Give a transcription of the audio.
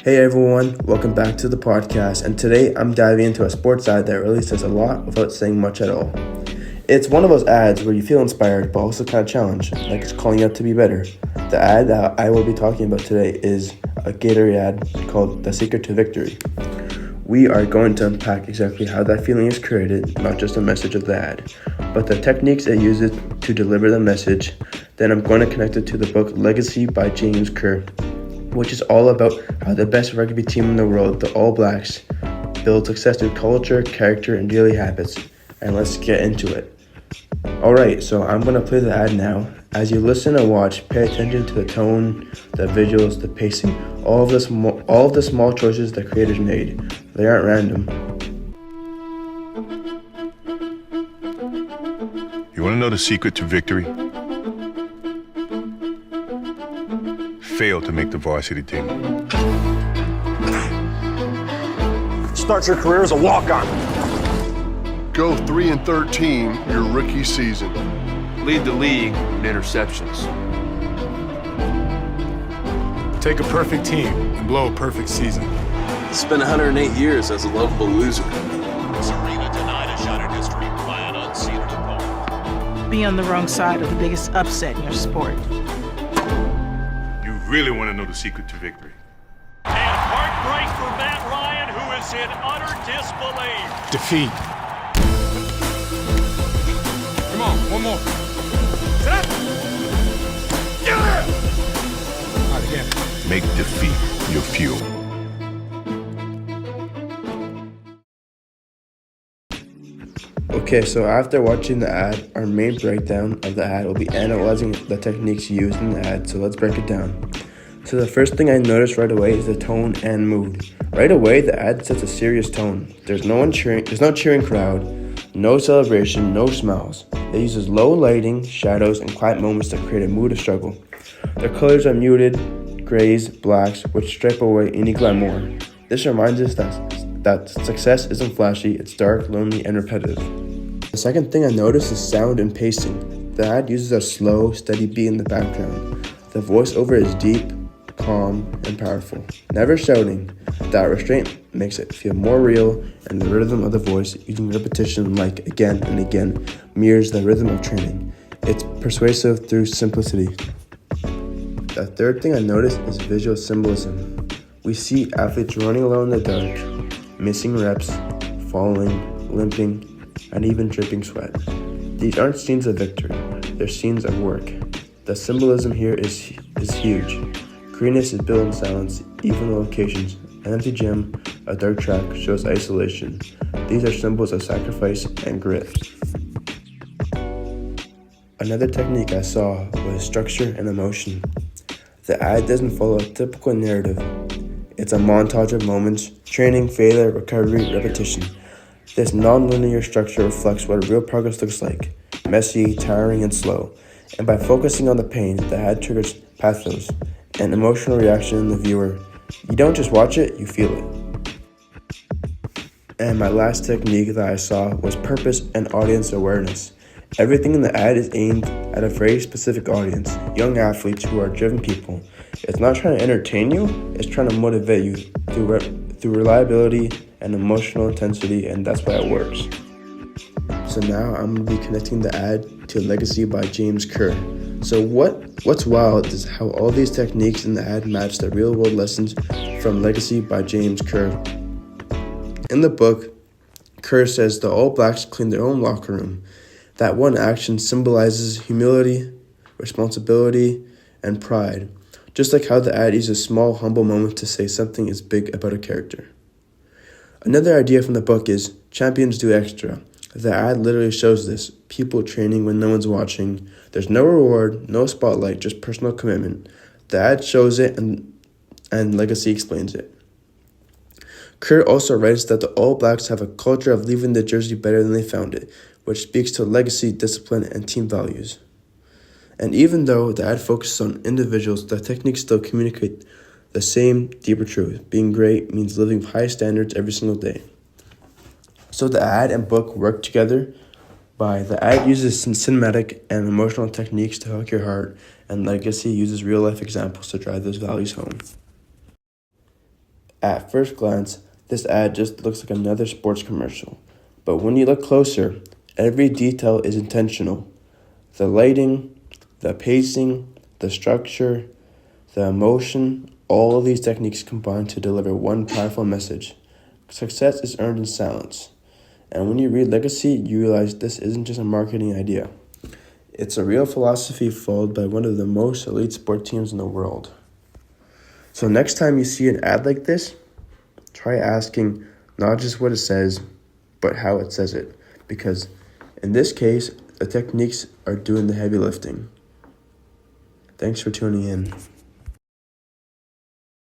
Hey everyone, welcome back to the podcast, and today I'm diving into a sports ad that really says a lot without saying much at all. It's one of those ads where you feel inspired but also kind of challenged, like it's calling you out to be better. The ad that I will be talking about today is a Gatorade ad called The Secret to Victory. We are going to unpack exactly how that feeling is created, not just the message of the ad, but the techniques it uses to deliver the message. Then I'm going to connect it to the book Legacy by James Kerr, which is all about how the best rugby team in the world, the All Blacks, build success through culture, character, and daily habits. And let's get into it. Alright, so I'm going to play the ad now. As you listen and watch, pay attention to the tone, the visuals, the pacing, all of the small choices the creators made. They aren't random. You want to know the secret to victory? Fail to make the varsity team. Start your career as a walk-on. Go 3-13 your rookie season. Lead the league in interceptions. Take a perfect team and blow a perfect season. Spend 108 years as a lovable loser. This arena denied a shot at history by an unseeded opponent. Be on the wrong side of the biggest upset in your sport. You really want to know the secret to victory? And heartbreak for Matt Ryan, who is in utter disbelief. Defeat. Come on, one more. Set. Yeah! All right, again. Make defeat your fuel. Okay, so after watching the ad, our main breakdown of the ad will be analyzing the techniques used in the ad, so let's break it down. So the first thing I noticed right away is the tone and mood. Right away, the ad sets a serious tone. There's no cheering crowd, no celebration, no smiles. It uses low lighting, shadows, and quiet moments that create a mood of struggle. The colors are muted, grays, blacks, which stripe away any glamour. This reminds us that success isn't flashy, it's dark, lonely, and repetitive. The second thing I noticed is sound and pacing. The ad uses a slow, steady beat in the background. The voiceover is deep, calm, and powerful. Never shouting. That restraint makes it feel more real, and the rhythm of the voice, using repetition like again and again, mirrors the rhythm of training. It's persuasive through simplicity. The third thing I noticed is visual symbolism. We see athletes running alone in the dark, missing reps, falling, limping, and even dripping sweat. These aren't scenes of victory, they're scenes of work. The symbolism here is huge. Greenness is built in silence, even the locations. An empty gym, a dirt track shows isolation. These are symbols of sacrifice and grit. Another technique I saw was structure and emotion. The ad doesn't follow a typical narrative. It's a montage of moments, training, failure, recovery, repetition. This non-linear structure reflects what real progress looks like, messy, tiring, and slow. And by focusing on the pain, the ad triggers pathos, an emotional reaction in the viewer. You don't just watch it, you feel it. And my last technique that I saw was purpose and audience awareness. Everything in the ad is aimed at a very specific audience, young athletes who are driven people. It's not trying to entertain you, it's trying to motivate you through reliability and emotional intensity, and that's why it works. So now I'm going to be connecting the ad to Legacy by James Kerr. So what's wild is how all these techniques in the ad match the real-world lessons from Legacy by James Kerr. In the book, Kerr says the All Blacks clean their own locker room. That one action symbolizes humility, responsibility, and pride, just like how the ad uses small, humble moments to say something is big about a character. Another idea from the book is champions do extra. The ad literally shows this. People training when no one's watching. There's no reward, no spotlight, just personal commitment. The ad shows it and Legacy explains it. Kerr also writes that the All Blacks have a culture of leaving the jersey better than they found it, which speaks to legacy, discipline, and team values. And even though the ad focuses on individuals, the techniques still communicate the same deeper truth. Being great means living high standards every single day. So the ad and book work together. The ad uses cinematic and emotional techniques to hook your heart, and Legacy uses real-life examples to drive those values home. At first glance, this ad just looks like another sports commercial. But when you look closer, every detail is intentional. The lighting, the pacing, the structure, the emotion, all of these techniques combine to deliver one powerful message. Success is earned in silence. And when you read Legacy, you realize this isn't just a marketing idea. It's a real philosophy followed by one of the most elite sport teams in the world. So next time you see an ad like this, try asking not just what it says, but how it says it. Because in this case, the techniques are doing the heavy lifting. Thanks for tuning in.